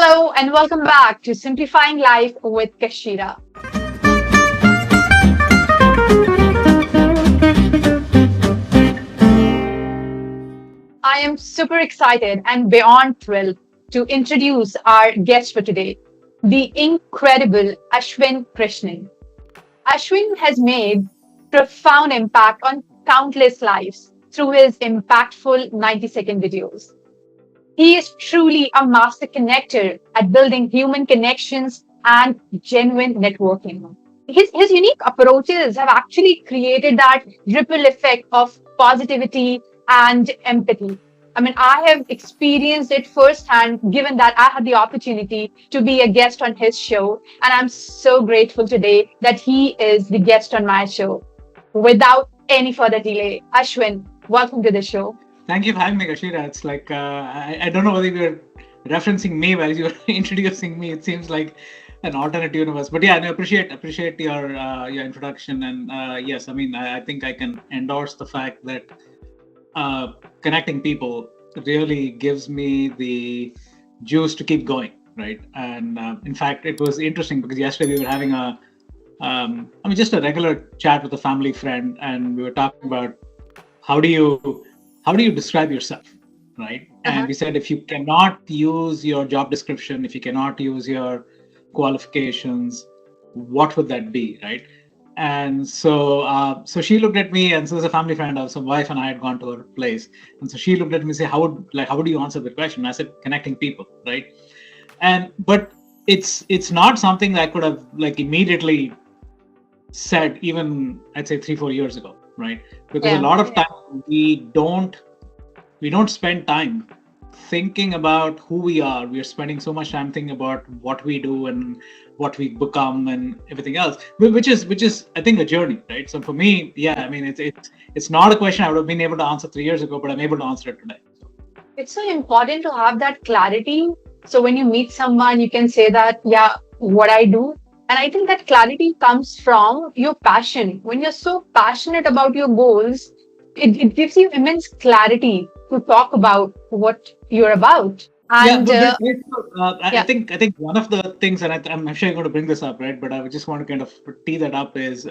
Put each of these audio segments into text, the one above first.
Hello and welcome back to Simplifying Life with Kashira. I am super excited and beyond thrilled to introduce our guest for today, the incredible Ashwin Krishnan. Ashwin has made profound impact on countless lives through his impactful 90-second videos. He is truly a master connector at building human connections and genuine networking. His unique approaches have actually created that ripple effect of positivity and empathy. I mean, I have experienced it firsthand, given that I had the opportunity to be a guest on his show. And I'm so grateful today that he is the guest on my show. Without any further delay, Ashwin, welcome to the show. Thank you for having me, Kashira. It's like I don't know whether you were referencing me while you were introducing me. It seems like an alternate universe, but yeah, I appreciate your introduction. And yes, I mean I think I can endorse the fact that connecting people really gives me the juice to keep going, right? And in fact, it was interesting because yesterday we were having just a regular chat with a family friend, and we were talking about how do you how do you describe yourself, right? And we said if you cannot use your job description, if you cannot use your qualifications, what would that be, right? And so she looked at me, and so there's a family friend of some wife, and I had gone to her place, and so she looked at me and said, how would you answer the question? And I said, connecting people, right? And but it's not something that I could have like immediately said even I'd say 3-4 years ago, right? Because a lot of time we don't spend time thinking about who we are. We are spending so much time thinking about what we do and what we become and everything else, which is I think a journey, right? So for me, yeah, I mean it's not a question I would have been able to answer 3 years ago, but I'm able to answer it today. It's so important to have that clarity. So when you meet someone, you can say that, yeah, what I do. And I think that clarity comes from your passion. When you're so passionate about your goals, it gives you immense clarity to talk about what you're about. Yeah, And I think one of the things, and I'm sure you're going to bring this up, right? But I just want to kind of tee that up is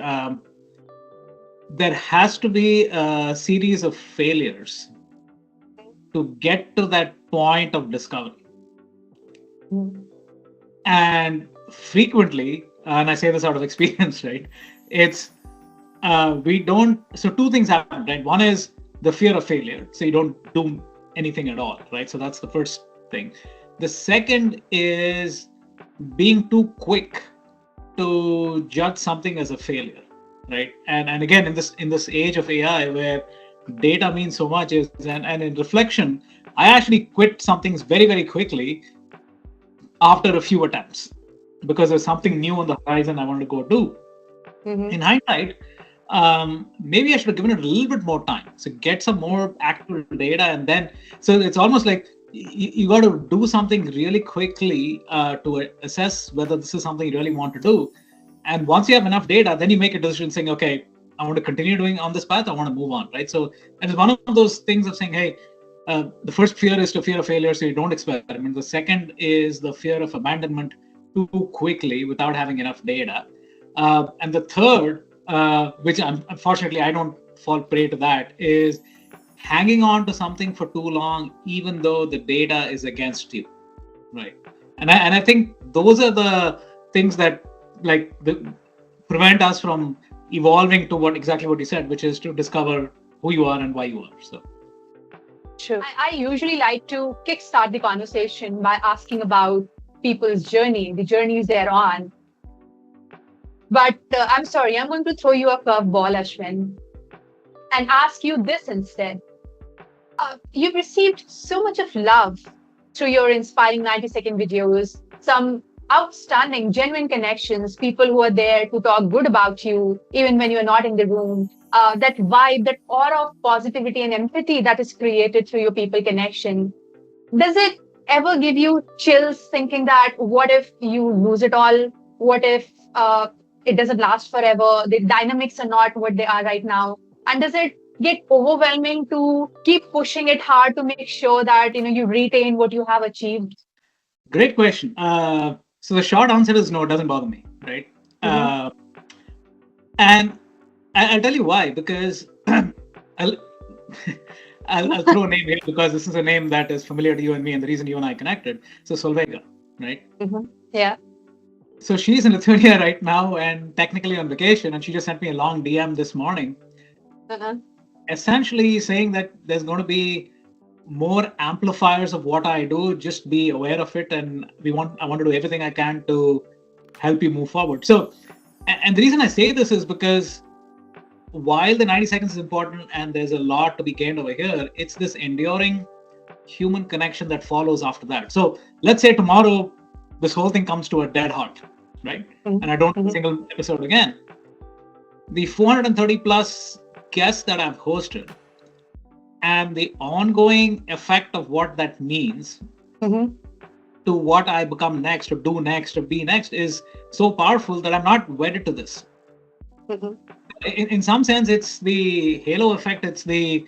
there has to be a series of failures to get to that point of discovery. And frequently, and I say this out of experience, right? It's we don't. So two things happen, right? One is the fear of failure, so you don't do anything at all, right? So that's the first thing. The second is being too quick to judge something as a failure, right? And again, in this age of AI where data means so much, is and in reflection, I actually quit some things very very quickly after a few attempts because there's something new on the horizon I wanted to go do. In hindsight, maybe I should have given it a little bit more time. So get some more actual data, and then so it's almost like you got to do something really quickly to assess whether this is something you really want to do. And once you have enough data, then you make a decision saying, okay, I want to continue doing on this path. I want to move on, right? So and it's one of those things of saying, hey, the first fear is the fear of failure, so you don't experiment. The second is the fear of abandonment too quickly without having enough data. And the third, which unfortunately I don't fall prey to that, is hanging on to something for too long, even though the data is against you, right? And I think those are the things that prevent us from evolving to exactly what you said, which is to discover who you are and why you are. So. Sure. I usually like to kickstart the conversation by asking about people's journey, the journeys they're on. But I'm sorry, I'm going to throw you a curveball, Ashwin, and ask you this instead. You've received so much of love through your inspiring 90-second videos, some outstanding, genuine connections, people who are there to talk good about you, even when you're not in the room. That vibe, that aura of positivity and empathy that is created through your people connection. Does it ever give you chills thinking that what if you lose it all? What if it doesn't last forever? The dynamics are not what they are right now. And does it get overwhelming to keep pushing it hard to make sure that you retain what you have achieved? Great question. So the short answer is no, it doesn't bother me, right? Mm-hmm. Uh, and I'll tell you why. Because I'll, I'll throw a name here because this is a name that is familiar to you and me, and the reason you and I connected. So Solveiga, right? Mm-hmm. Yeah. So she's in Lithuania right now and technically on vacation, and she just sent me a long DM this morning, Uh-huh. essentially saying that there's going to be more amplifiers of what I do. Just be aware of it, and I want to do everything I can to help you move forward. So, and the reason I say this is because while the 90 seconds is important and there's a lot to be gained over here, it's this enduring human connection that follows after that. So let's say tomorrow this whole thing comes to a dead halt, right? And I don't do a Mm-hmm. single episode again. The 430 plus guests that I've hosted and the ongoing effect of what that means Mm-hmm. to what I become next, or do next, or be next is so powerful that I'm not wedded to this. Mm-hmm. In some sense, it's the halo effect, it's the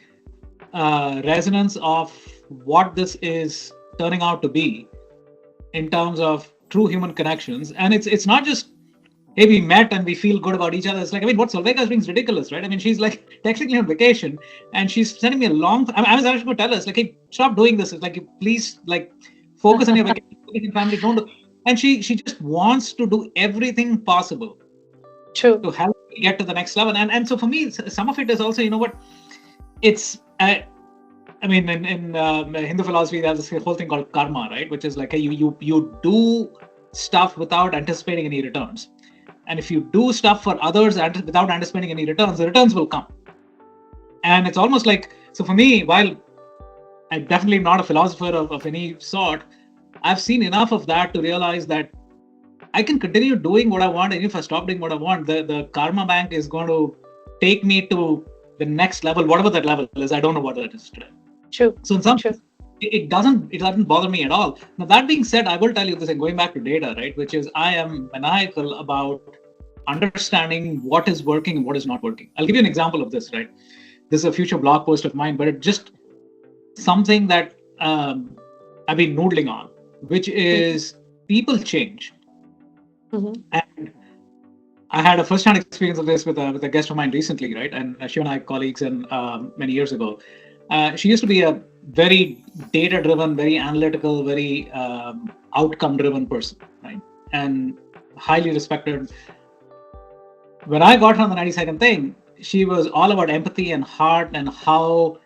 resonance of what this is turning out to be in terms of true human connections. And it's not just, hey, we met and we feel good about each other. It's like, I mean, what Solveig is doing is ridiculous, right? I mean, she's like technically on vacation and she's sending me a long. I was actually going to tell us, like, hey, stop doing this. It's like, please, like, focus on your vacation, focus on your family. Don't do. And she just wants to do everything possible True. to help me get to the next level. And so for me, some of it is also, you know what, it's. I mean, in Hindu philosophy, there's this whole thing called karma, right? Which is like, hey, you do stuff without anticipating any returns. And if you do stuff for others without anticipating any returns, the returns will come. And it's almost like, so for me, while I'm definitely not a philosopher of any sort, I've seen enough of that to realize that I can continue doing what I want. And if I stop doing what I want, the karma bank is going to take me to the next level, whatever that level is. I don't know what that is today. True. So in some True. it doesn't bother me at all. Now that being said, I will tell you this, and going back to data, right, which is I am maniacal about understanding what is working and what is not working. I'll give you an example of this, right? This is a future blog post of mine, but it's just something that I've been noodling on, which is people change. Mm-hmm. And I had a first-hand experience of this with a guest of mine recently, right? And she and I are colleagues, and many years ago, she used to be a very data-driven, very analytical, very outcome-driven person, right? And highly respected. When I got her on the 90-second thing, she was all about empathy and heart and how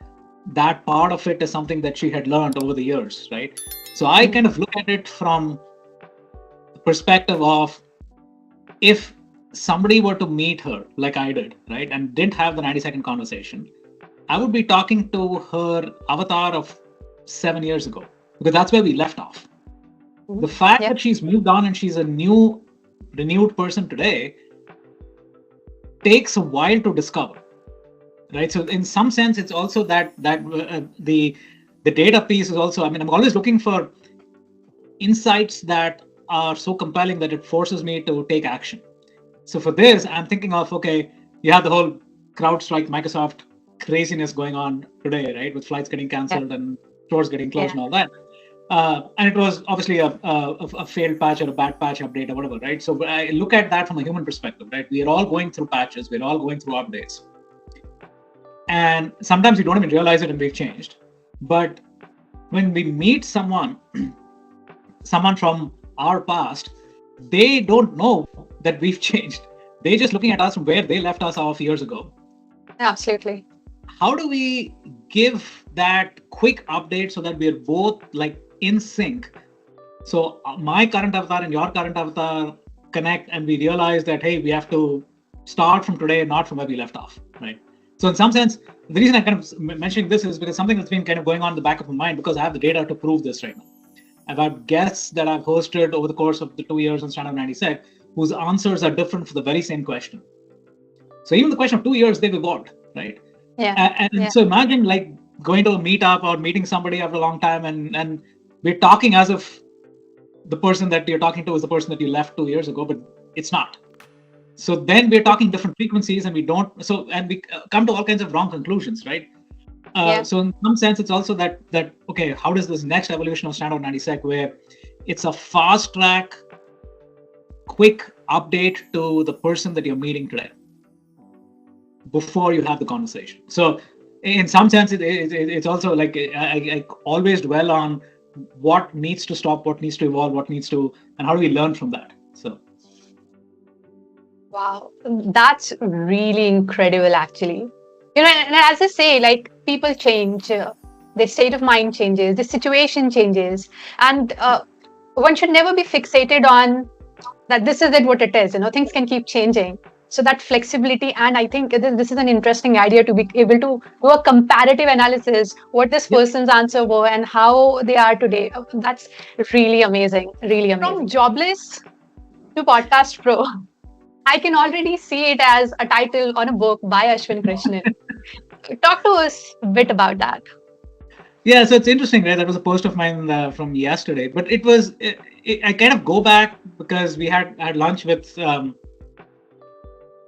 that part of it is something that she had learned over the years, right? So I kind of look at it from the perspective of, if somebody were to meet her like I did, right, and didn't have the 90-second conversation, I would be talking to her avatar of 7 years ago, because that's where we left off. The fact that she's moved on and she's a new, renewed person today takes a while to discover, right? So in some sense, it's also that the data piece is also, I mean, I'm always looking for insights that are so compelling that it forces me to take action. So for this, I'm thinking of, okay, you have the whole CrowdStrike, Microsoft craziness going on today, right? With flights getting canceled and stores getting closed and all that. And it was obviously a failed patch or a bad patch update or whatever, right? So I look at that from a human perspective, right? We are all going through patches, we're all going through updates. And sometimes we don't even realize it and we've changed. But when we meet someone from our past, they don't know that we've changed. They're just looking at us from where they left us off years ago. Absolutely. How do we give that quick update so that we're both like in sync? So my current avatar and your current avatar connect, and we realize that, hey, we have to start from today, not from where we left off, right? So in some sense, the reason I kind of mentioning this is because something that's been kind of going on in the back of my mind, because I have the data to prove this right now. I've had guests that I've hosted over the course of the 2 years on Stand Up 90 whose answers are different for the very same question. So even the question of 2 years, they've evolved, right? So imagine like going to a meetup or meeting somebody after a long time, and we're talking as if the person that you're talking to is the person that you left 2 years ago, but it's not. So then we're talking different frequencies, and we come to all kinds of wrong conclusions, right? So in some sense, it's also that okay, how does this next evolution of Stand Out 90 where it's a fast track, quick update to the person that you're meeting today before you have the conversation. So in some sense, it's also like I always dwell on what needs to stop, what needs to evolve, what needs to, and how do we learn from that. So Wow, that's really incredible, actually. And as I say, like people change, their state of mind changes, the situation changes, and one should never be fixated on that this is it what it is. Things can keep changing. So that flexibility, and I think this is an interesting idea to be able to do a comparative analysis, what this yep. person's answer were and how they are today. That's really amazing, really amazing. From jobless to podcast pro, I can already see it as a title on a book by Ashwin Krishnan. Talk to us a bit about that. Yeah, so it's interesting, right? That was a post of mine from yesterday, but I kind of go back because I had lunch with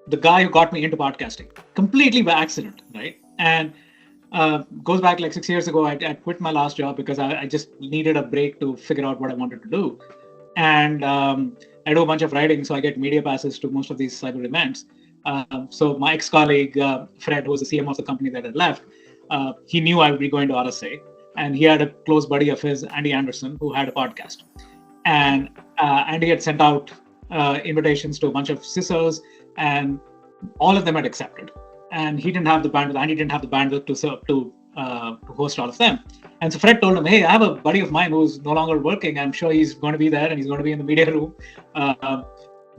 the guy who got me into podcasting completely by accident, right? And goes back like 6 years ago. I quit my last job because I just needed a break to figure out what I wanted to do. And I do a bunch of writing, so I get media passes to most of these cyber events. So my ex-colleague, Fred, who was the CM of the company that had left, he knew I would be going to RSA. And he had a close buddy of his, Andy Anderson, who had a podcast. And Andy had sent out invitations to a bunch of CISOs, and all of them had accepted. And he didn't have the bandwidth. Andy didn't have the bandwidth to host all of them. And so Fred told him, "Hey, I have a buddy of mine who's no longer working. I'm sure he's going to be there, and he's going to be in the media room.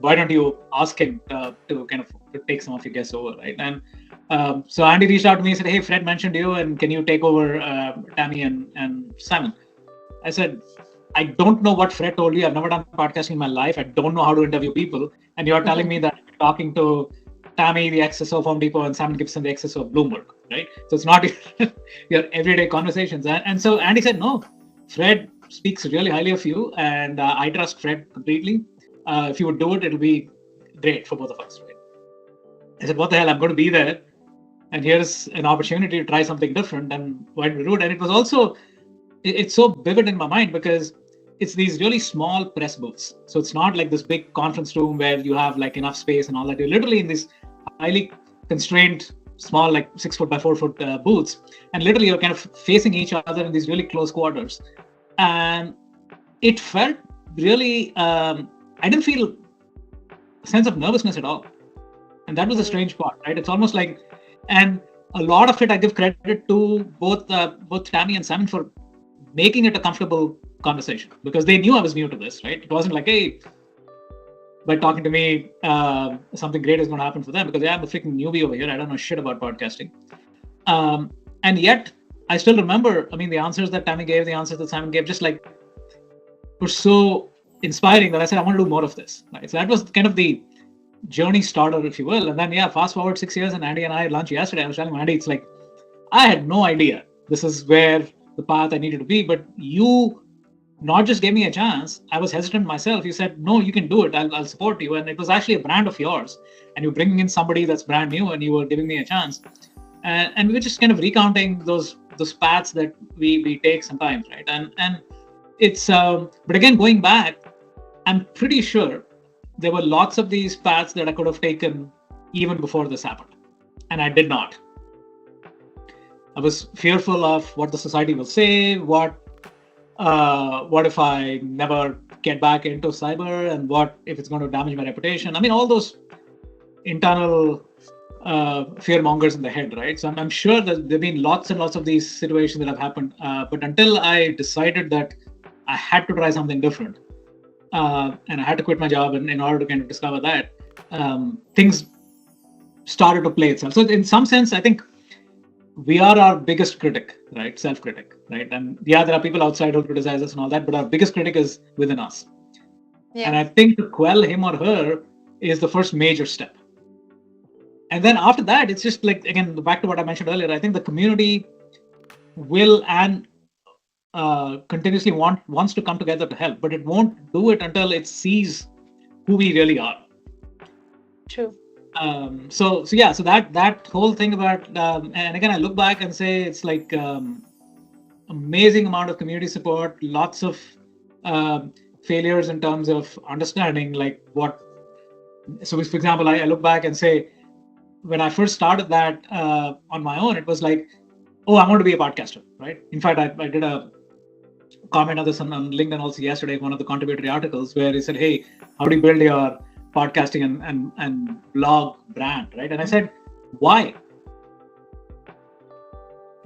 Why don't you ask him to kind of take some of your guests over, right?" And so Andy reached out to me and said, "Hey, Fred mentioned you, and can you take over Tammy and Simon?" I said, "I don't know what Fred told you. I've never done podcasting in my life. I don't know how to interview people. And you're telling me that you're talking to Tammy, the ex-CISO of Home Depot, and Simon Gibson, the ex-CISO of Bloomberg, right? So it's not your everyday conversations." And so Andy said, "No, Fred speaks really highly of you, and I trust Fred completely. If you would do it, it'll be great for both of us." Right? I said, "What the hell? I'm going to be there, and here's an opportunity to try something different, and why don't we do it?" And it was also, it's so vivid in my mind because it's these really small press booths. So it's not like this big conference room where you have like enough space and all that. You're literally in these highly constrained, small, like 6 foot by 4 foot booths. And literally you're kind of facing each other in these really close quarters. And it felt really, I didn't feel a sense of nervousness at all. And that was the strange part, right? It's almost like, and a lot of it I give credit to both Tammy and Simon for making it a comfortable conversation, because they knew I was new to this, right? It wasn't like, hey, by talking to me, something great is going to happen for them, because I'm a freaking newbie over here. I don't know shit about podcasting. And yet, I still remember, the answers that Tammy gave, the answers that Simon gave, just like, were so inspiring that I said, I want to do more of this, right? So that was kind of the journey starter, if you will. And then, fast forward 6 years, and Andy and I had lunch yesterday. I was telling Andy, it's like, I had no idea this is where the path I needed to be, but you not just gave me a chance. I was hesitant myself. You said, no, you can do it. I'll support you. And it was actually a brand of yours. And you're bringing in somebody that's brand new, and you were giving me a chance. And we were just kind of recounting those paths that we take sometimes, right? And it's, but again, going back, I'm pretty sure there were lots of these paths that I could have taken even before this happened. And I did not. I was fearful of what the society will say, what if I never get back into cyber, and what if it's going to damage my reputation? All those internal fear mongers in the head, right? So I'm sure that there have been lots and lots of these situations that have happened. But until I decided that I had to try something different, and I had to quit my job in order to kind of discover that, things started to play itself. So in some sense, I think we are our biggest critic, right? Self-critic, right? And there are people outside who criticize us and all that, but our biggest critic is within us. Yeah. And I think to quell him or her is the first major step. And then after that, it's just like, again, back to what I mentioned earlier, I think the community will and continuously wants to come together to help, but it won't do it until it sees who we really are. True. So that whole thing about, and again, I look back and say it's like amazing amount of community support, lots of failures in terms of understanding like what. So, for example, I look back and say, when I first started that on my own, it was like, oh, I want to be a podcaster, right? In fact, I did a comment on this on LinkedIn also yesterday, one of the contributory articles, where he said, hey, how do you build your podcasting and blog brand, right? And I said, why?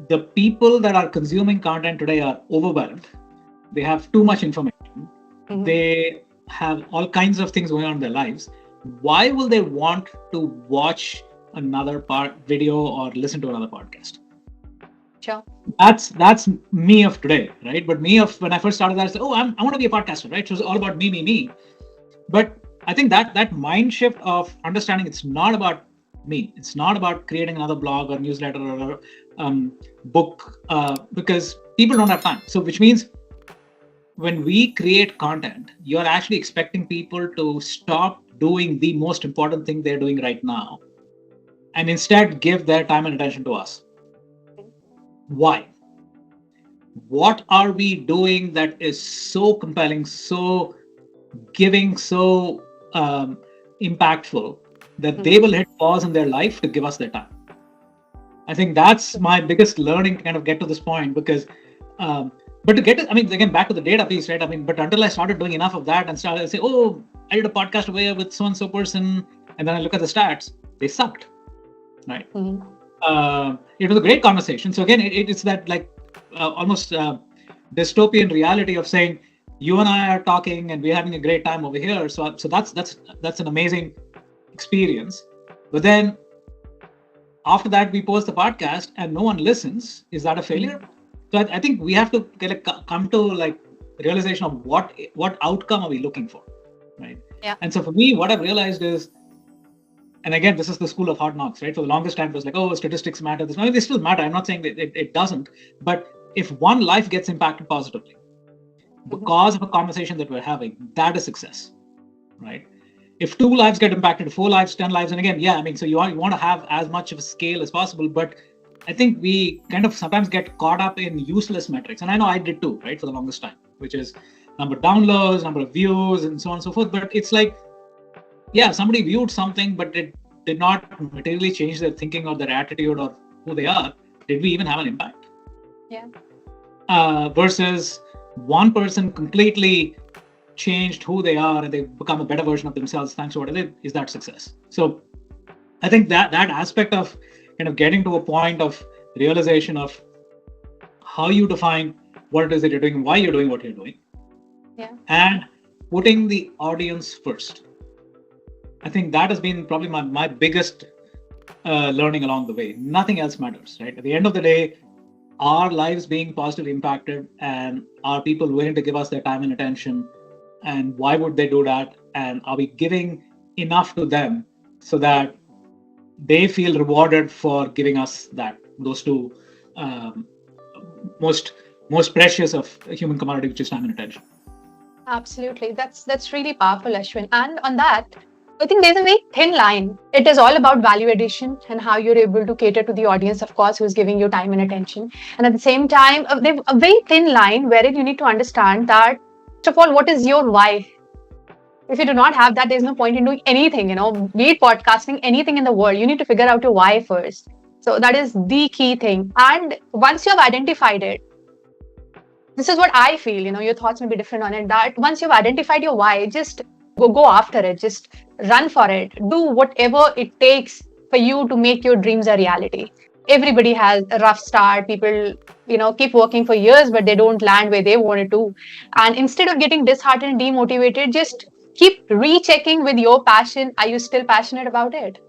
The people that are consuming content today are overwhelmed. They have too much information. Mhm. They have all kinds of things going on in their lives. Why will they want to watch another video or listen to another podcast? Sure. That's me of today, right? But me of when I first started that, I said, oh, I want to be a podcaster, right? So it's all about me. But I think that mind shift of understanding it's not about me. It's not about creating another blog or newsletter or book because people don't have time. So which means when we create content, you're actually expecting people to stop doing the most important thing they're doing right now and instead give their time and attention to us. Why? What are we doing that is so compelling, so giving, so impactful that they will hit pause in their life to give us their time? I think that's my biggest learning to kind of get to this point because, but to get it, I mean, again, back to the data piece, right? I mean, but until I started doing enough of that and started to say, oh, I did a podcast over here with so-and-so person, and then I look at the stats, they sucked, right? It was a great conversation. So again, it's that like almost dystopian reality of saying, you and I are talking and we're having a great time over here. So that's an amazing experience. But then after that, we post the podcast and no one listens. Is that a failure? So I think we have to come to like realization of what outcome are we looking for, right? Yeah. And so for me, what I've realized is, and again, this is the school of hard knocks, right? For the longest time, it was like, oh, statistics matter. They still matter. I'm not saying that it doesn't. But if one life gets impacted positively because of a conversation that we're having, that is success, right? If 2 lives get impacted, 4 lives, 10 lives, and again, yeah, I mean, so you want to have as much of a scale as possible. But I think we kind of sometimes get caught up in useless metrics. And I know I did too, right? For the longest time, which is number of downloads, number of views, and so on and so forth. But it's like, yeah, somebody viewed something, but it did not materially change their thinking or their attitude or who they are. Did we even have an impact? Yeah. Versus one person completely changed who they are and they've become a better version of themselves thanks to whatever, is that success? So I think that aspect of kind of getting to a point of realization of how you define what it is that you're doing, why you're doing what you're doing, and putting the audience first. I think that has been probably my biggest learning along the way. Nothing else matters, right? At the end of the day, our lives being positively impacted, and are people willing to give us their time and attention, and why would they do that? And are we giving enough to them so that they feel rewarded for giving us those two most precious of human commodity, which is time and attention. Absolutely. That's really powerful, Ashwin. And on that, I think there's a very thin line. It is all about value addition and how you're able to cater to the audience, of course, who's giving you time and attention. And at the same time, there's a very thin line wherein you need to understand that, first of all, what is your why? If you do not have that, there's no point in doing anything, be it podcasting, anything in the world. You need to figure out your why first. So that is the key thing. And once you have identified it, this is what I feel, your thoughts may be different on it, that once you've identified your why, just go after it, just run for it, do whatever it takes for you to make your dreams a reality. Everybody has a rough start. People, keep working for years, but they don't land where they wanted to. And instead of getting disheartened, demotivated, just keep rechecking with your passion. Are you still passionate about it?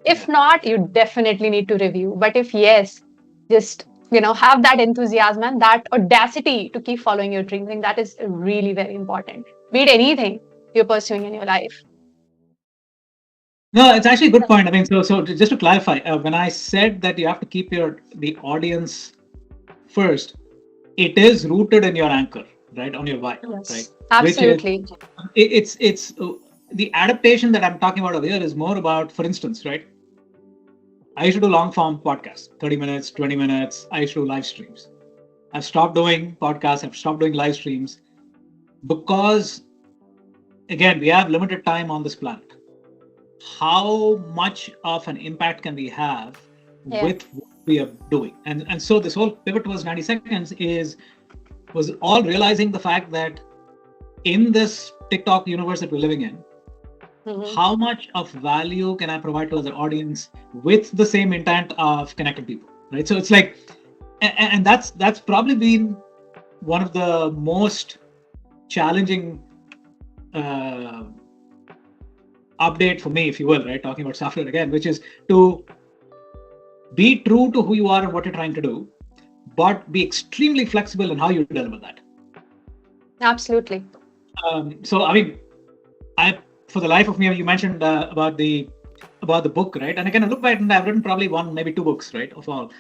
If not, you definitely need to review. But if yes, just have that enthusiasm and that audacity to keep following your dream. I think that is really very important. Be it anything you're pursuing in your life. No, it's actually a good point. I mean, so just to clarify, when I said that you have to keep the audience first, it is rooted in your anchor, right, on your why, Yes, right? absolutely. It's the adaptation that I'm talking about over here is more about, for instance, right? I used to do long form podcasts, 30 minutes, 20 minutes. I used to do live streams. I've stopped doing podcasts. I've stopped doing live streams because again, we have limited time on this planet. How much of an impact can we have Yeah. with what we are doing? And so this whole pivot towards 90 seconds was all realizing the fact that in this TikTok universe that we're living in, Mhm. how much of value can I provide to the audience with the same intent of connecting people, right? So it's like, and that's probably been one of the most challenging uh, update for me, if you will, right? Talking about software again, which is to be true to who you are and what you're trying to do, but be extremely flexible in how you deliver that. Absolutely. So I mean, I for the life of me, you mentioned about the book, right? And again, I look back and I've written probably one, maybe two books, right? Of all,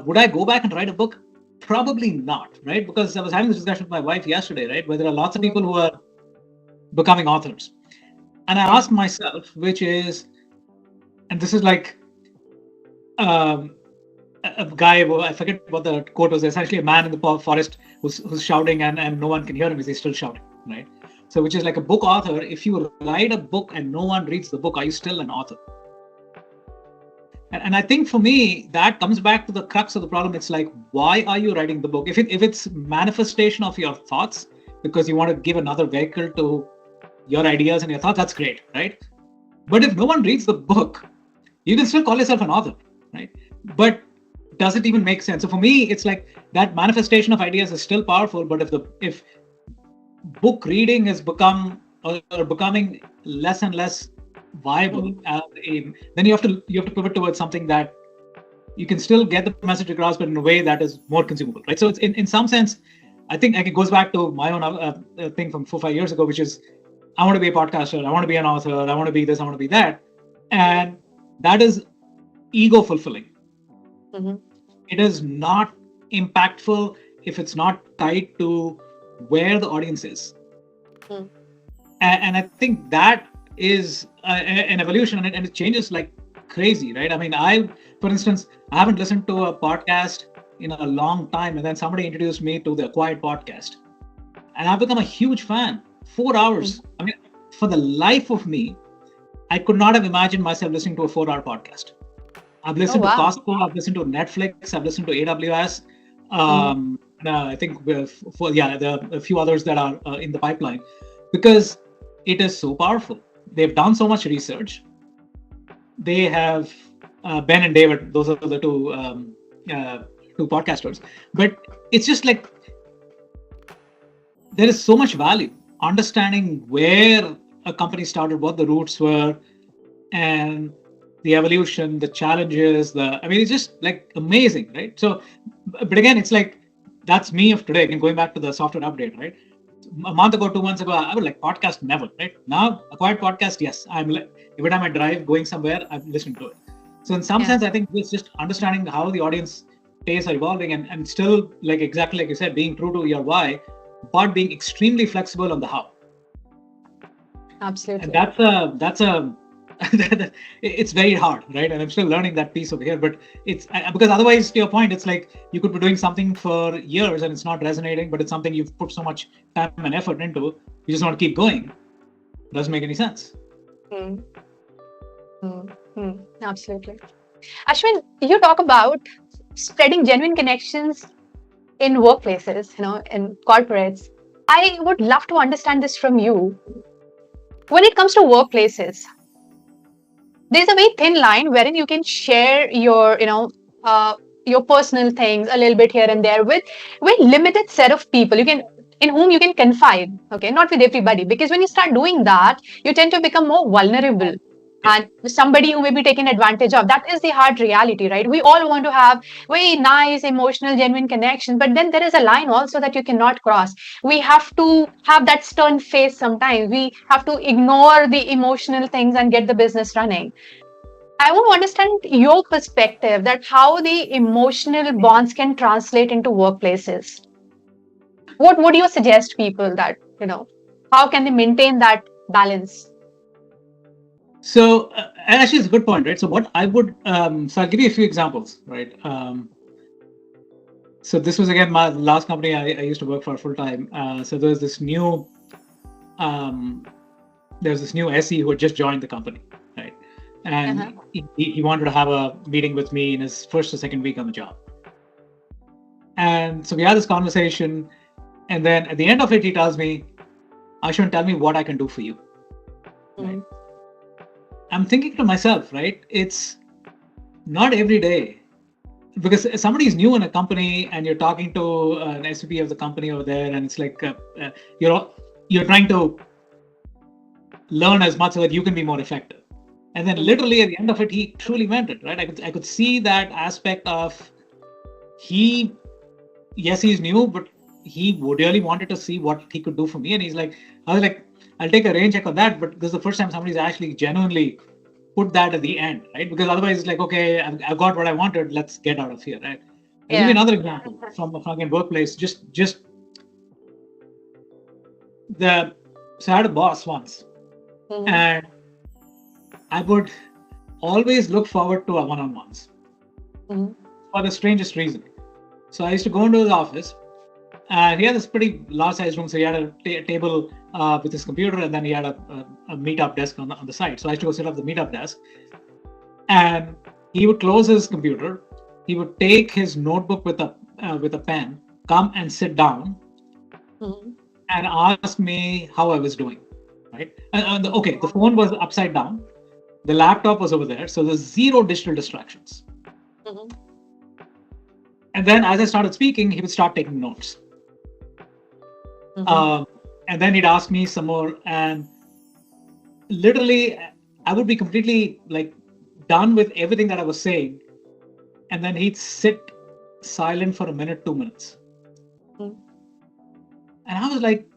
would I go back and write a book? Probably not, right? Because I was having this discussion with my wife yesterday, right? Where there are lots of people who are becoming authors, and I Yeah. asked myself, which is, and this is like um, a guy, I forget what the quote was, essentially a man in the forest who's shouting and no one can hear him because he's still shouting, right? So, which is like a book author. If you write a book and no one reads the book, are you still an author? And I think for me, that comes back to the crux of the problem. It's like, why are you writing the book? If it's manifestation of your thoughts, because you want to give another vehicle to your ideas and your thoughts, that's great, right? But if no one reads the book, you can still call yourself an author, right? But does it even make sense? So for me, it's like that manifestation of ideas is still powerful, but if book reading has becoming less and less viable, then you have to pivot towards something that you can still get the message across, but in a way that is more consumable, right? So it's in some sense, I think like it goes back to my own thing from 4 5 years ago, which is I want to be a podcaster, I want to be an author, I want to be this, I want to be that, and that is ego fulfilling. Mhm. It is not impactful if it's not tied to where the audience is. Mm. And I think that is an evolution, and it changes like crazy, right? I mean, for instance, I haven't listened to a podcast in a long time, and then somebody introduced me to the Acquired podcast, and I've become a huge fan. 4 hours. I mean, for the life of me, I could not have imagined myself listening to a 4 hour podcast. I've Oh, listened to wow. Costco, I've listened to Netflix, I've listened to AWS. Mhm. I think there are a few others that are in the pipeline because it is so powerful. They've done so much research. They have Ben and David; those are the two podcasters. But it's just like there is so much value understanding where a company started, what the roots were, and the evolution, the challenges, I mean, it's just like amazing, right? So, but again, it's like that's me of today. Again, going back to the software update, right? A month ago, 2 months ago, I would like podcast never, right? Now, acquired podcast, yes. Every time I drive going somewhere, I'm listening to it. So, in some Yeah. sense, I think it's just understanding how the audience tastes are evolving and still, like exactly like you said, being true to your why, but being extremely flexible on the how. And Absolutely. that's a it's very hard, right? And I'm still learning that piece over here, but it's because otherwise, to your point, it's like you could be doing something for years and it's not resonating, but it's something you've put so much time and effort into, you just want to keep going. It doesn't make any sense. Mm. Absolutely. Ashwin, you talk about spreading genuine connections in workplaces, in corporates. I would love to understand this from you. When it comes to workplaces, there's a very thin line wherein you can share your personal things a little bit here and there with very limited set of people in whom you can confide. Okay, not with everybody, because when you start doing that, you tend to become more vulnerable. Yeah. And somebody who may be taken advantage of, that is the hard reality, right? We all want to have very nice, emotional, genuine connection, but then there is a line also that you cannot cross. We have to have that stern face sometimes. We have to ignore the emotional things and get the business running. I want to understand your perspective that how the emotional bonds can translate into workplaces. What would you suggest people that, how can they maintain that balance? So, and actually, it's a good point, right? So, what I would, so I'll give you a few examples, right? So, this was again my last company I used to work for full time. So, there was this new um, there was this new SE who had just joined the company, right? And he wanted to have a meeting with me in his first or second week on the job. And so we had this conversation, and then at the end of it, he tells me, Ashwin, tell me what I can do for you. Right? I'm thinking to myself, right? It's not every day, because somebody's new in a company and you're talking to an SVP of the company over there, and it's like you're trying to learn as much so that you can be more effective. And then literally at the end of it, he truly meant it, right? I could see that aspect of yes, he's new, but he really wanted to see what he could do for me. And I was like, I'll take a rain check on that, but this is the first time somebody's actually genuinely put that at the end, right? Because otherwise it's like, okay, I've got what I wanted, let's get out of here, right? I'll give you another example from a fucking workplace. So I had a boss once, and I would always look forward to our one-on-ones for the strangest reason. So I used to go into his office, and he had this pretty large-sized room. So he had a table with his computer, and then he had a meetup desk on the side. So I used to go sit up the meetup desk, and he would close his computer. He would take his notebook with a pen, come and sit down, and ask me how I was doing, right? And the phone was upside down. The laptop was over there. So there's zero digital distractions. And then as I started speaking, he would start taking notes. And then he'd ask me some more. And literally, I would be completely done with everything that I was saying. And then he'd sit silent for a minute, 2 minutes. And I was like,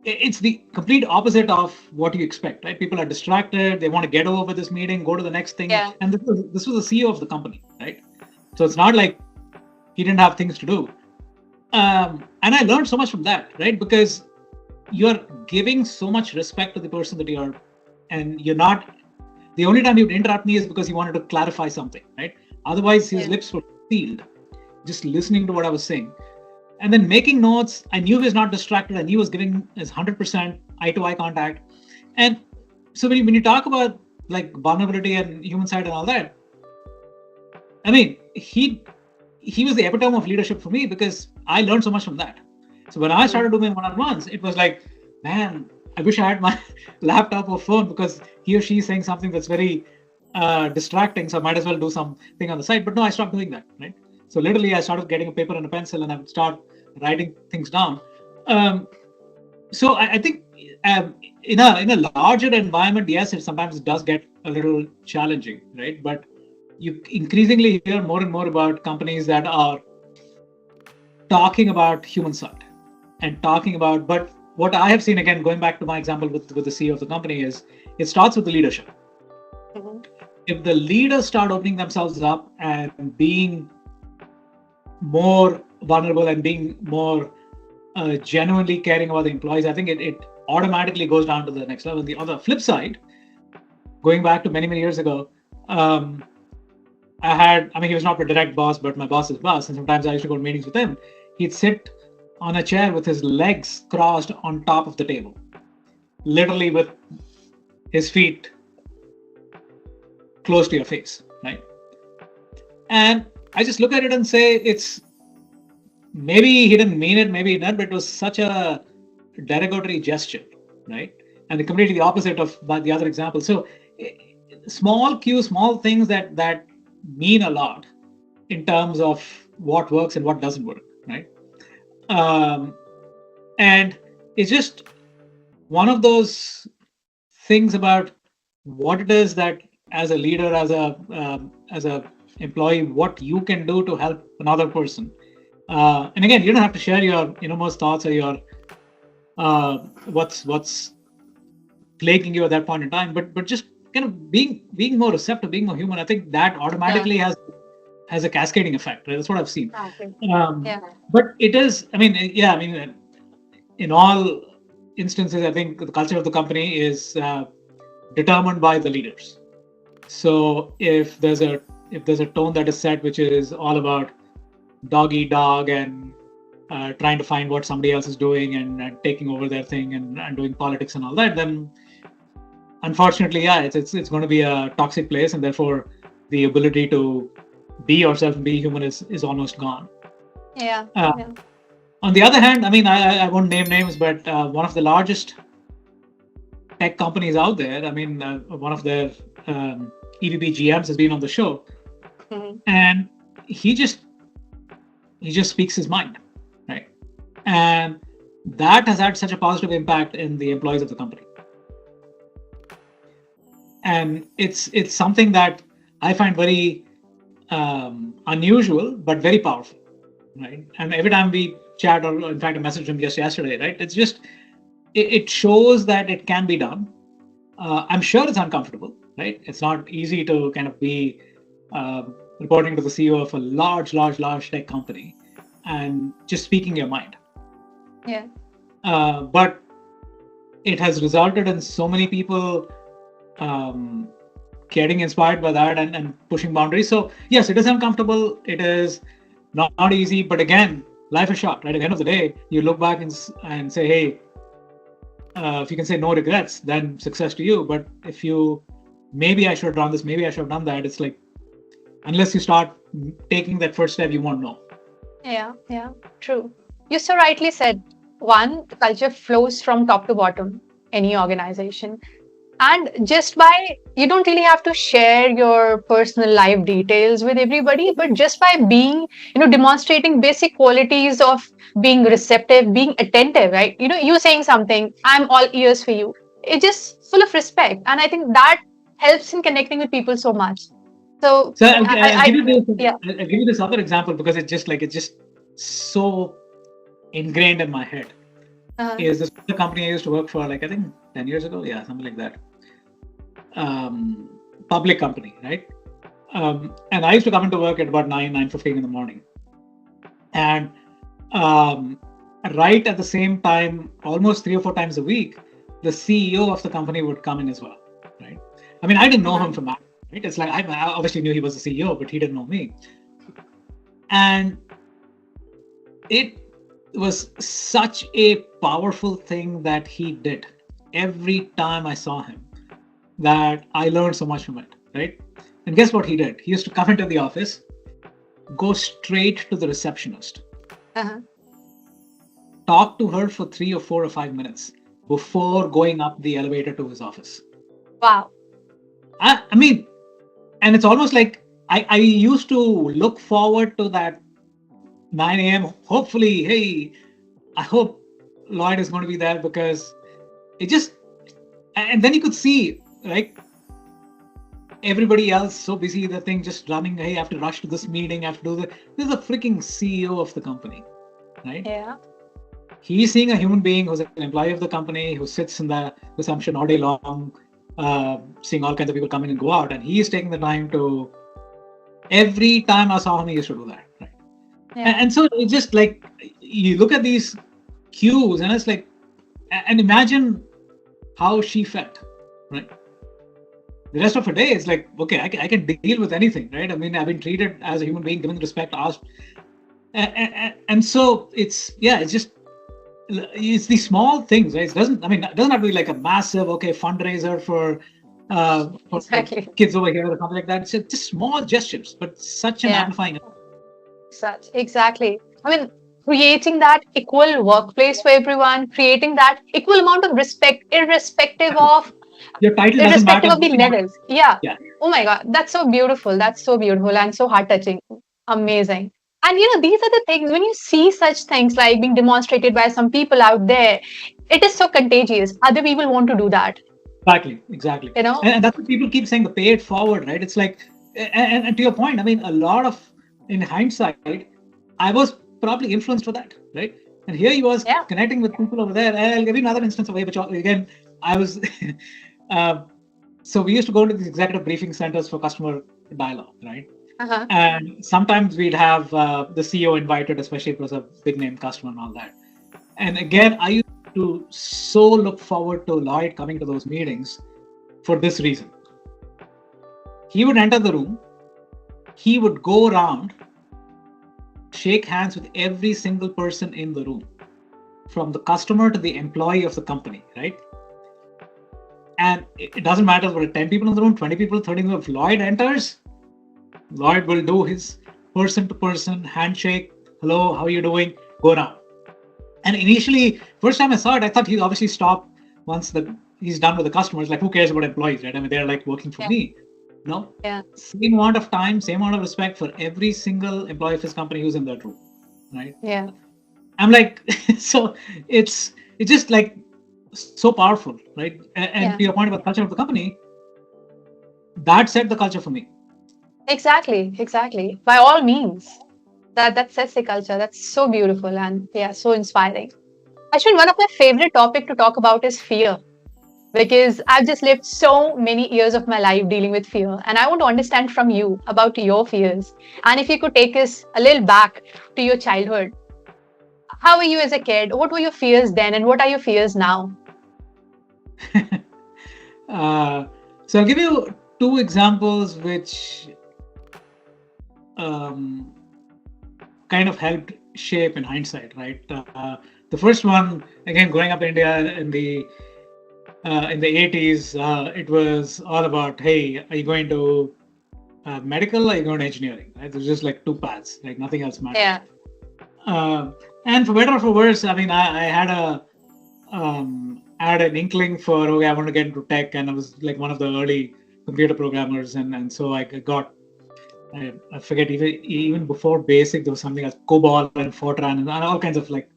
it's the complete opposite of what you expect, right? People are distracted. They want to get over this meeting, go to the next thing. Yeah. And this was the CEO of the company, right? So it's not like he didn't have things to do. And I learned so much from that, right? Because you're giving so much respect to the person that you are, and you're not, the only time he would interrupt me is because he wanted to clarify something, right? Otherwise, his lips were sealed, just listening to what I was saying. And then making notes, I knew he was not distracted. I knew he was giving his 100% eye-to-eye contact. And so when you talk about vulnerability and human side and all that, I mean, he was the epitome of leadership for me, because I learned so much from that. So when I started doing one-on-ones, it was like, man, I wish I had my laptop or phone, because he or she is saying something that's very distracting. So I might as well do something on the side. But no, I stopped doing that, right? So literally, I started getting a paper and a pencil, and I would start writing things down. So I think in a larger environment, yes, it sometimes does get a little challenging, right? But you increasingly hear more and more about companies that are talking about human side and talking about. But what I have seen, again, going back to my example with the CEO of the company, is it starts with the leadership. If the leaders start opening themselves up and being more vulnerable and being more genuinely caring about the employees, I think it automatically goes down to the next level. The other flip side, going back to many years ago, he was not my direct boss, but my boss's boss, and sometimes I used to go to meetings with him. He'd sit on a chair with his legs crossed on top of the table, literally with his feet close to your face, right? And I just look at it and say, it's maybe he didn't mean it, maybe not, but it was such a derogatory gesture, right? And completely the opposite of the other example. So small cues, small things that mean a lot in terms of what works and what doesn't work, right? And it's just one of those things about what it is that as a leader, as a employee, what you can do to help another person. And again, you don't have to share your innermost thoughts or your what's plaguing you at that point in time, but just kind of being more receptive, being more human. I think that automatically has a cascading effect, right? That's what I've seen. But it is, in all instances, I think the culture of the company is determined by the leaders. So if there's a tone that is set, which is all about dog eat dog and trying to find what somebody else is doing and taking over their thing and doing politics and all that, then unfortunately, yeah, it's going to be a toxic place, and therefore the ability to be yourself and be human is almost gone. Yeah. Uh, Yeah. on the other hand, I mean, I won't name names, but one of the largest tech companies out there, I mean, one of their EVP GMs has been on the show, Mhm. and he just he just speaks his mind, right? And that has had such a positive impact in the employees of the company. And it's something that I find very unusual, but very powerful, right? And every time we chat, or in fact, I messaged him just yesterday, right? It's just it shows that it can be done. I'm sure it's uncomfortable, right? It's not easy to kind of be reporting to the CEO of a large tech company and just speaking your mind. Yeah. But it has resulted in so many people um, getting inspired by that and pushing boundaries. So yes, it is uncomfortable. It is not easy. But again, life is short, right? At the end of the day, you look back and say, hey, if you can say no regrets, then success to you. But if you, maybe I should have done this, maybe I should have done that, it's like, unless you start taking that first step, you won't know. Yeah. Yeah. True. You so rightly said. One, the culture flows from top to bottom, any organization. And just by, you don't really have to share your personal life details with everybody, but just by being, demonstrating basic qualities of being receptive, being attentive, right? You saying something, I'm all ears for you. It's just full of respect. And I think that helps in connecting with people so much. So, So I'll give you this. yeah. I'll give you this other example because it's just so ingrained in my head. Uh, Is this the company I used to work for? Like I think 10 years ago, yeah, something like that. Public company, right? And I used to come into work at about 9:15 in the morning, and um, right at the same time, almost 3 or 4 times a week, the CEO of the company would come in as well, right? I mean, I didn't know him uh, from that, right? It's like I obviously knew he was the CEO, but he didn't know me, and it was such a powerful thing that he did every time I saw him that I learned so much from it, right? And guess what he did? He used to come into the office, go straight to the receptionist, uh, talk to her for 3 or 4 or 5 minutes before going up the elevator to his office. wow. I mean, and it's almost like I used to look forward to that 9 a.m. Hopefully, hey, I hope Lloyd is going to be there because it just, and then you could see, right? Everybody else so busy, the thing just running. Hey, I have to rush to this meeting. I have to do the. This is the freaking CEO of the company, right? Yeah. He's seeing a human being who's an employee of the company who sits in the reception all day long, seeing all kinds of people come in and go out, and he is taking the time to. Every time I saw him, he used to do that, right? Yeah. And so it's just like you look at these cues, and it's like, and imagine how she felt, right? The rest of her day is like, okay, I can deal with anything, right? I mean, I've been treated as a human being, given respect, asked, and so it's just it's these small things, right? It doesn't have to be like a massive fundraiser for Exactly. kids over here or something like that. It's just small gestures, but such an Yeah. amplifying. Such exactly. I mean, creating that equal workplace for everyone, creating that equal amount of respect, Your title doesn't matter. irrespective of the levels. Yeah. Yeah, Oh my God, that's so beautiful. That's so beautiful and so heart touching. Amazing. And these are the things when you see such things like being demonstrated by some people out there, it is so contagious. Other people want to do that. exactly. You know? And that's what people keep saying, the pay it forward, right? It's like, and to your point, I mean, a lot of, in hindsight, I was probably influenced for that, right? And here he was Yeah. connecting with people over there. And I'll give you another instance of which, again, I was, uh, so we used to go to these executive briefing centers for customer dialogue, right? Uh-huh. And sometimes we'd have the CEO invited, especially if it was a big name customer and all that. And again, I used to so look forward to Lloyd coming to those meetings for this reason. He would enter the room, he would go around, shake hands with every single person in the room, from the customer to the employee of the company, right? And it doesn't matter whether 10 people in the room, 20 people, 30 people. If Lloyd enters, Lloyd will do his person to person handshake. Hello, how are you doing? Go now. And initially, first time I saw it, I thought he'd obviously stop once he's done with the customers. Like, who cares about employees, right? I mean, they're like working for me. No, same amount of time, same amount of respect for every single employee of his company who's in that room, right? Yeah. I'm like, so it's just like so powerful, right? And to your point about culture of the company, that set the culture for me. Exactly. By all means, that sets the culture. That's so beautiful and so inspiring. Ashwin, one of my favorite topic to talk about is fear, because I've just lived so many years of my life dealing with fear, and I want to understand from you about your fears. And if you could take us a little back to your childhood, how were you as a kid? What were your fears then, and what are your fears now? So I'll give you two examples which kind of helped shape in hindsight, right? The first one, again, growing up in India in the 80s, it was all about, hey, are you going to medical or are you going to engineering? Right? There's just like two paths, like nothing else mattered. And for better or for worse, I mean, I had an inkling for, okay, I want to get into tech, and I was like one of the early computer programmers, and so I got, I forget, even before BASIC, there was something like COBOL and Fortran and all kinds of like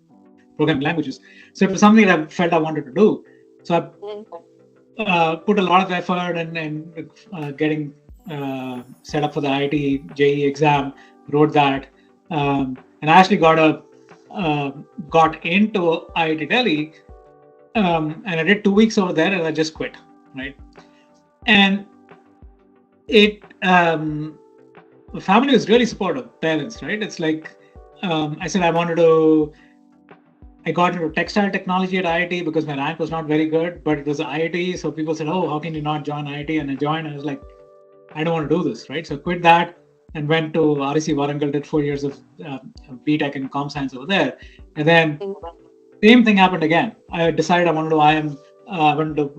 programming languages. So it was something that I felt I wanted to do. So I put a lot of effort and getting set up for the IIT JEE exam, wrote that, and I actually got into IIT Delhi, and I did 2 weeks over there, and I just quit, right? And it the family was really supportive, parents, right? It's like I said I got into textile technology at IIT because my rank was not very good, but it was IIT, so people said, oh, how can you not join IIT? And I joined, and I was like, I don't want to do this, right? So I quit that and went to REC Warangal, did 4 years of BTech in com science over there. And then same thing happened again. I decided I wanted to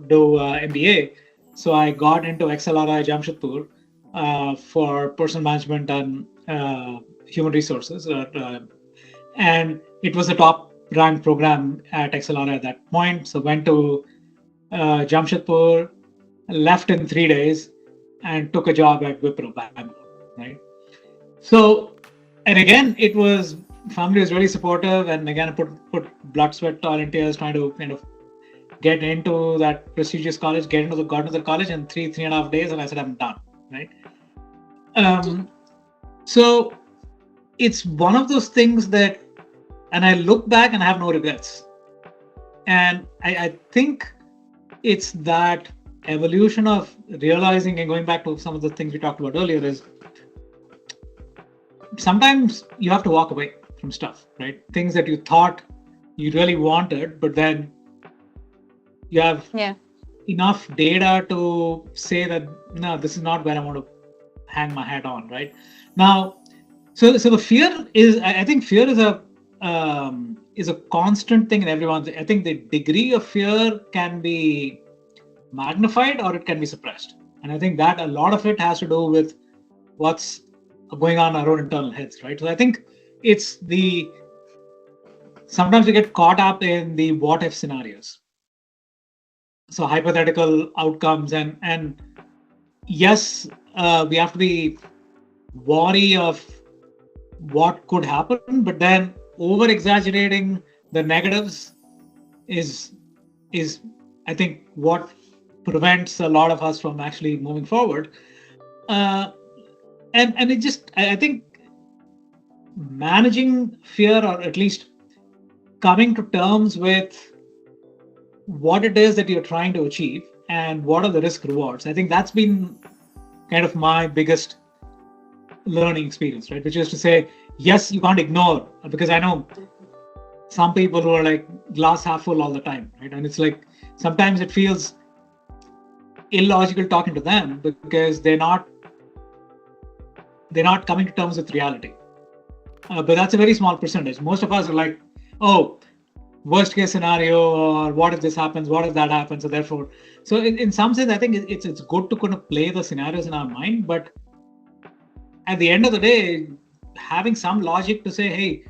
do MBA. So I got into XLRI Jamshedpur for personal management and human resources. And it was the top ranked program at XLRI at that point. So went to Jamshedpur, left in 3 days, and took a job at Wipro Bangalore, right? So, and again, it was, family was really supportive, and again, I put blood, sweat, toil, and tears trying to kind of get into that prestigious college, got into the college in 3.5 days, and I said, I'm done, right? So it's one of those things that, and I look back and I have no regrets. And I think it's that evolution of realizing, and going back to some of the things we talked about earlier, is sometimes you have to walk away from stuff, right? Things that you thought you really wanted, but then you have enough data to say that, no, this is not where I want to hang my hat on, right? Now, so the fear is, I think fear is a constant thing in everyone's. I think the degree of fear can be magnified or it can be suppressed. And I think that a lot of it has to do with what's going on in our own internal heads, right? So I think it's sometimes we get caught up in the what if scenarios. So hypothetical outcomes, and yes, we have to be wary of what could happen, but then over exaggerating the negatives is I think what prevents a lot of us from actually moving forward. And it just, I think managing fear, or at least coming to terms with what it is that you're trying to achieve and what are the risk rewards, I think that's been kind of my biggest learning experience, right? Which is to say, yes, you can't ignore, because I know some people who are like glass half full all the time, right? And it's like sometimes it feels illogical talking to them because they're not coming to terms with reality. But that's a very small percentage. Most of us are like, oh, worst case scenario, or what if this happens, what if that happens. So therefore, so in some sense, I think it's good to kind of play the scenarios in our mind, but at the end of the day, having some logic to say, hey,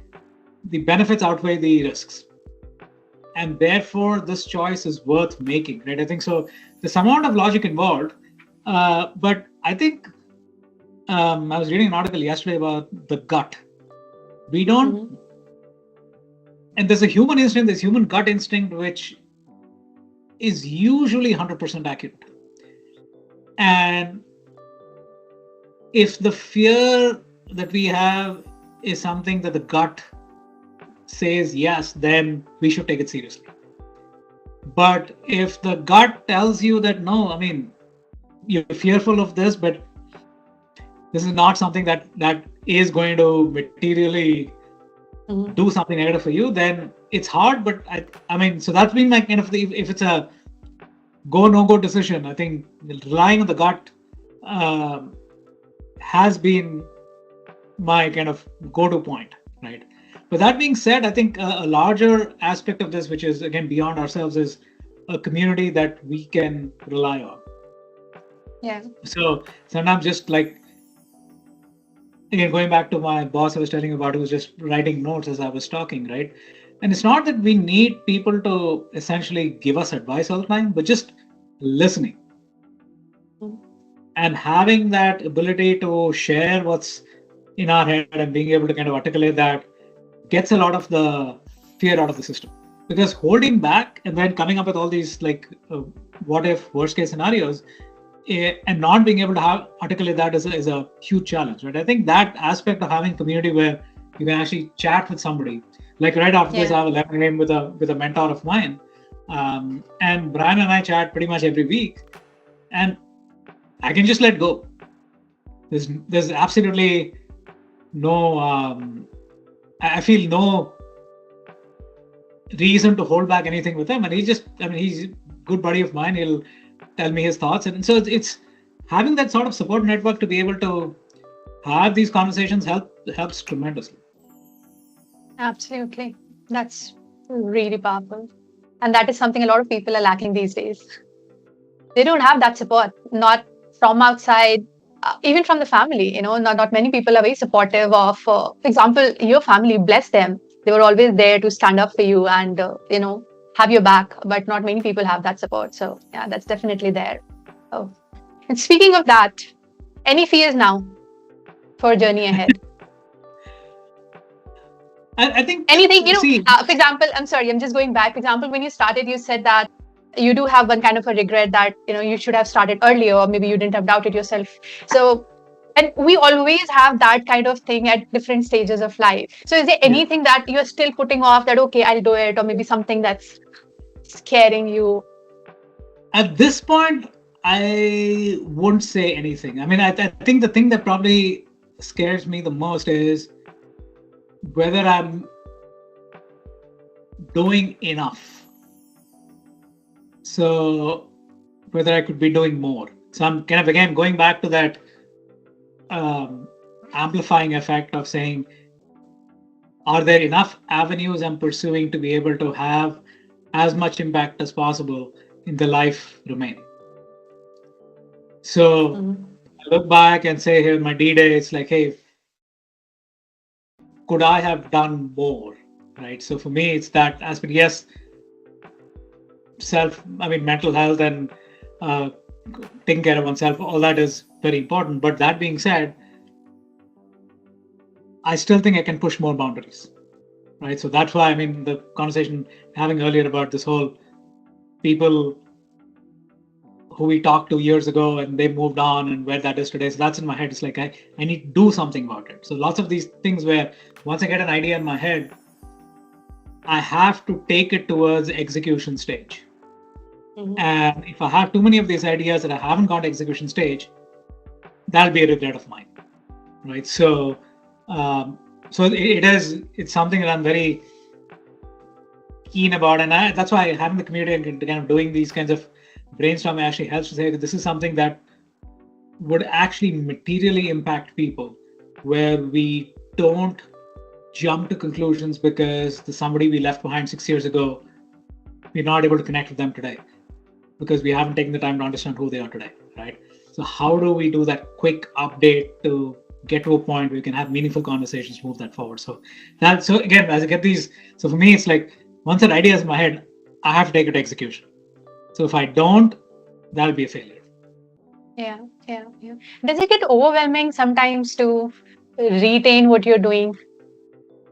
the benefits outweigh the risks, and therefore this choice is worth making, right? I think so. There's some amount of logic involved, but I think I was reading an article yesterday about the gut. We don't, and there's a human instinct, there's human gut instinct, which is usually 100% accurate. And if the fear that we have is something that the gut says yes, then we should take it seriously. But if the gut tells you that no, I mean, you're fearful of this, but this is not something that is going to materially do something negative for you, then it's hard. But I mean, so that's been like kind of if it's a go no go decision, I think relying on the gut has been my kind of go-to point, right? But that being said, I think a larger aspect of this, which is again beyond ourselves, is a community that we can rely on. Yeah. So sometimes just like, again, going back to my boss I was telling you about, who was just writing notes as I was talking, right? And it's not that we need people to essentially give us advice all the time, but just listening. And having that ability to share what's in our head and being able to kind of articulate that gets a lot of the fear out of the system. Because holding back and then coming up with all these like what if worst case scenarios and not being able to articulate that is a huge challenge, right? I think that aspect of having community where you can actually chat with somebody, like right after this I have a 11 a.m. with a mentor of mine, and Brian and I chat pretty much every week, and I can just let go. There's absolutely no I feel no reason to hold back anything with him, and he's a good buddy of mine. He'll tell me his thoughts, and so it's having that sort of support network to be able to have these conversations helps tremendously. Absolutely. That's really powerful. And that is something a lot of people are lacking these days. They don't have that support, not from outside, even from the family. Not many people are very supportive of, for example, your family, bless them. They were always there to stand up for you and, have your back, but not many people have that support. So yeah, that's definitely there. Oh. And speaking of that, any fears now for journey ahead? I think anything, for example, I'm sorry, I'm just going back. For example, when you started, you said that you do have one kind of a regret that, you should have started earlier, or maybe you didn't have doubted yourself. So, and we always have that kind of thing at different stages of life. So is there anything that you're still putting off that, okay, I'll do it, or maybe something that's scaring you? At this point, I wouldn't say anything. I mean, I think the thing that probably scares me the most is whether I'm doing enough. So whether I could be doing more. So I'm kind of, again, going back to that amplifying effect of saying, are there enough avenues I'm pursuing to be able to have as much impact as possible in the life remaining? So I look back and say, here, my D-Day, it's like, hey, could I have done more, right? So for me, it's that aspect. Yes, mental health and taking care of oneself, all that is very important. But that being said, I still think I can push more boundaries, right? So that's why, the conversation having earlier about this whole people who we talked to years ago and they moved on and where that is today. So that's in my head. It's like, I need to do something about it. So lots of these things where once I get an idea in my head, I have to take it towards execution stage. And if I have too many of these ideas that I haven't got to execution stage, that'll be a regret of mine, right? So, it's something that I'm very keen about, and that's why having the community and kind of doing these kinds of brainstorming actually helps to say that this is something that would actually materially impact people, where we don't jump to conclusions because the somebody we left behind 6 years ago, we're not able to connect with them today because we haven't taken the time to understand who they are today, right? So how do we do that quick update to get to a point where we can have meaningful conversations, move that forward? So again, as I get these, so for me, it's like once that idea is in my head, I have to take it to execution. So if I don't, that'll be a failure. Yeah, yeah, yeah. Does it get overwhelming sometimes to retain what you're doing?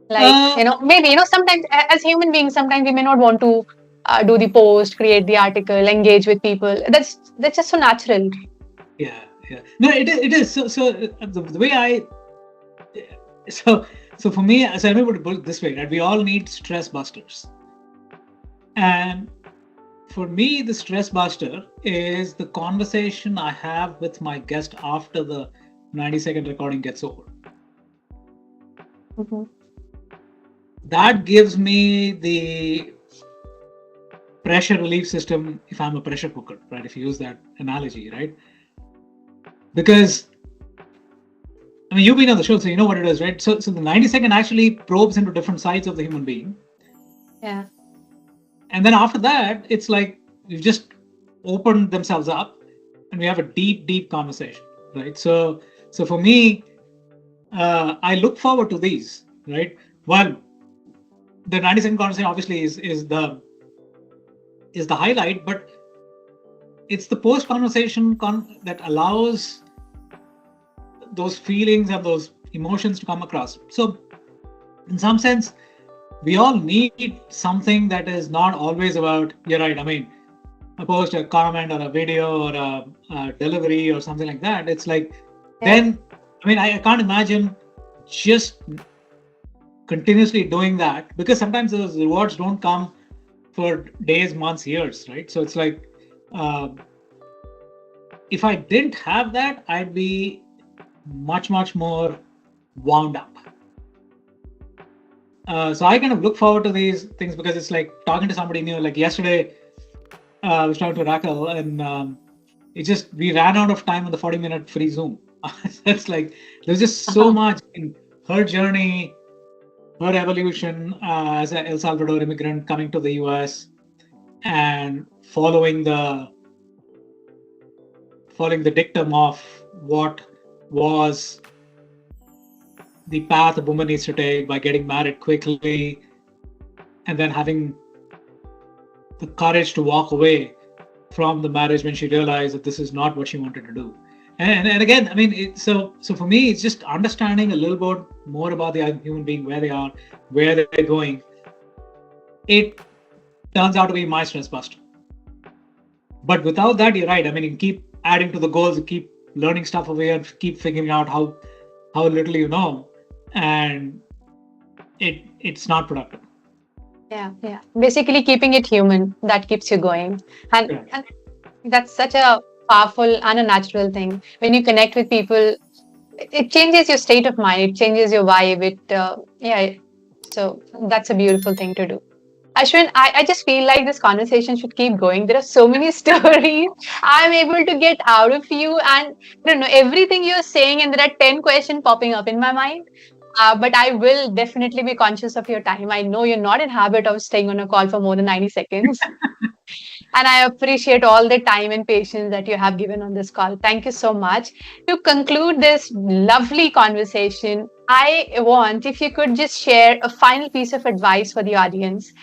Like, Uh, maybe, sometimes as human beings, sometimes we may not want to do the post, create the article, engage with people. That's just so natural. yeah, yeah. No, it is. The way so so for me, as I'm able to put it this way, right? We all need stress busters, and for me, the stress buster is the conversation I have with my guest after the 90-second recording gets over. Mhm. That gives me the pressure relief system if I'm a pressure cooker, right? If you use that analogy, right? Because I mean, you've been on the show, so you know what it is, right? So the 90-second actually probes into different sides of the human being. Yeah. And then after that, it's like we've just opened themselves up and we have a deep conversation, right? So for me, I look forward to these, right? Well, the 90-second conversation obviously is the highlight, but it's the post conversation that allows those feelings and those emotions to come across. So in some sense, we all need something that is not always about, you're right, I mean, a post, a comment, or a video, or a delivery, or something like that. It's like, then, I mean, I can't imagine just continuously doing that because sometimes those rewards don't come for days, months, years, right? So it's like, if I didn't have that, I'd be much more wound up. So I kind of look forward to these things because it's like talking to somebody new. Like yesterday, I was talking to Raquel, and we ran out of time on the 40-minute free Zoom. It's like there's just so much in her journey, her evolution as an El Salvador immigrant coming to the US and following the dictum of what was the path a woman needs to take by getting married quickly and then having the courage to walk away from the marriage when she realized that this is not what she wanted to do. And again, I mean, so for me, it's just understanding a little bit more about the human being, where they are, where they're going. It turns out to be my stress buster. But without that, you're right. I mean, you keep adding to the goals, you keep learning stuff away, and keep figuring out how little you know, and it's not productive. Yeah. Basically, keeping it human, that keeps you going. And that's such a powerful and a natural thing. When you connect with people, it changes your state of mind. It changes your vibe. So that's a beautiful thing to do. Ashwin, I just feel like this conversation should keep going. There are so many stories I'm able to get out of you, and I don't know everything you're saying, and there are 10 questions popping up in my mind. But I will definitely be conscious of your time. I know you're not in habit of staying on a call for more than 90 seconds. And I appreciate all the time and patience that you have given on this call. Thank you so much. To conclude this lovely conversation, I want if you could just share a final piece of advice for the audience.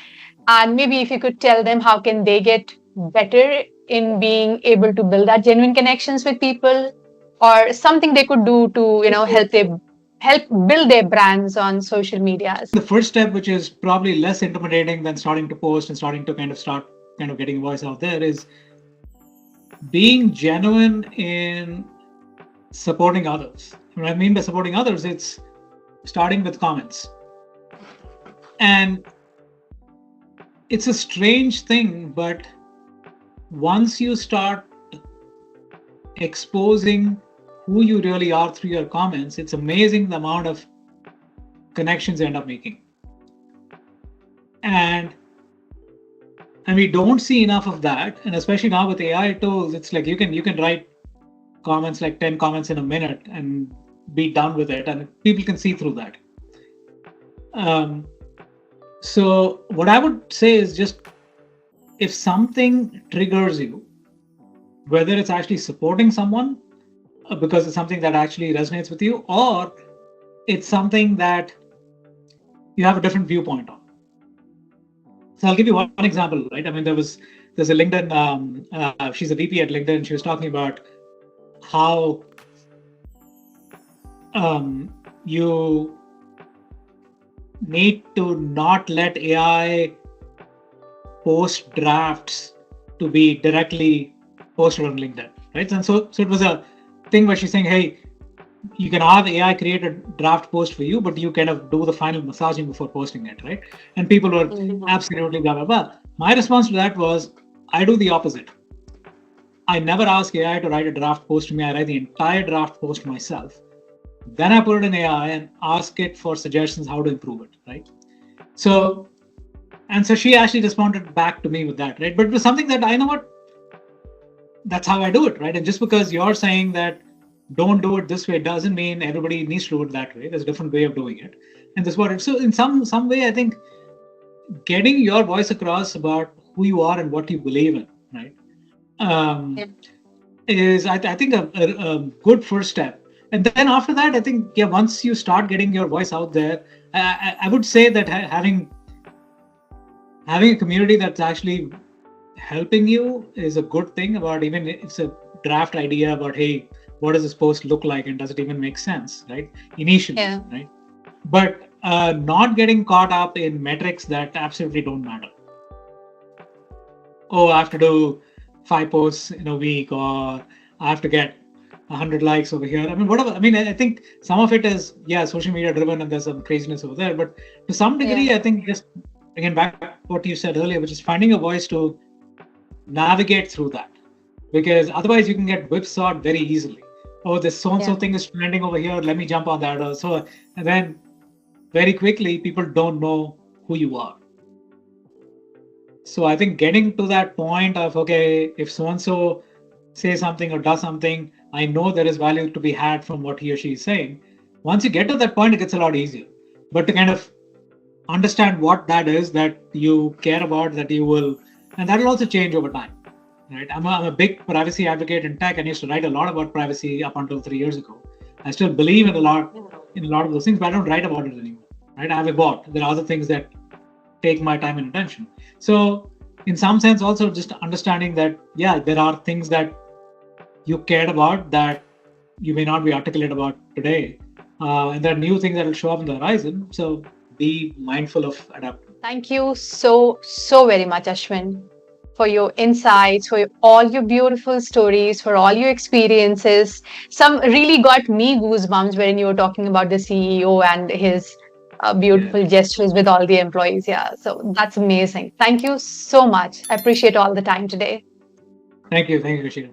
And maybe if you could tell them how can they get better in being able to build that genuine connections with people, or something they could do to, help build their brands on social medias. The first step, which is probably less intimidating than starting to post and starting to start getting a voice out there, is being genuine in supporting others. What I mean by supporting others, it's starting with comments. And it's a strange thing, but once you start exposing who you really are through your comments, it's amazing the amount of connections you end up making. And we don't see enough of that. And especially now with AI tools, it's like you can write comments, like 10 comments in a minute, and be done with it, and people can see through that. Um, so what I would say is just if something triggers you, whether it's actually supporting someone because it's something that actually resonates with you, or it's something that you have a different viewpoint on. So I'll give you one example, right? I mean, there's a LinkedIn. She's a VP at LinkedIn. She was talking about how you need to not let AI post drafts to be directly posted on LinkedIn, right? And so it was a thing where she's saying, hey, you can have AI create a draft post for you, but you kind of do the final massaging before posting it, right? And people were absolutely blah blah blah. My response to that was, I do the opposite. I never ask AI to write a draft post to me. I write the entire draft post myself. Then I put it in AI and ask it for suggestions how to improve it, right? So, and so she actually responded back to me with that, right? But it was something that I know what, that's how I do it, right? And just because you're saying that don't do it this way doesn't mean everybody needs to do it that way. There's a different way of doing it, and this is what it. So in some way, I think getting your voice across about who you are and what you believe in, right, is I think a good first step. And then after that, I think once you start getting your voice out there, I would say that having a community that's actually helping you is a good thing. About even if it's a draft idea about, hey, what does this post look like and does it even make sense, right? Initially, right? But not getting caught up in metrics that absolutely don't matter. Oh, I have to do 5 posts in a week, or I have to get 100 likes over here. I mean, whatever. I mean, I think some of it is, social media driven and there's some craziness over there. But to some degree, I think just, again, back to what you said earlier, which is finding a voice to navigate through that. Because otherwise you can get whipsawed very easily. Oh, this so-and-so thing is trending over here, let me jump on that. Or so, and then very quickly, people don't know who you are. So I think getting to that point of, okay, if so-and-so says something or does something, I know there is value to be had from what he or she is saying. Once you get to that point, it gets a lot easier. But to kind of understand what that is that you care about, that you will, and that will also change over time. Right? I'm a big privacy advocate in tech, and used to write a lot about privacy up until 3 years ago. I still believe in a lot of those things, but I don't write about it anymore. Right? I have evolved. There are other things that take my time and attention. So, in some sense, also just understanding that there are things that you cared about that you may not be articulate about today, and there are new things that will show up on the horizon. So, be mindful of adapting. Thank you so very much, Ashwin, for your insights, for all your beautiful stories, for all your experiences. Some really got me goosebumps when you were talking about the CEO and his beautiful gestures with all the employees. Yeah, so that's amazing. Thank you so much. I appreciate all the time today. Thank you, Kashira.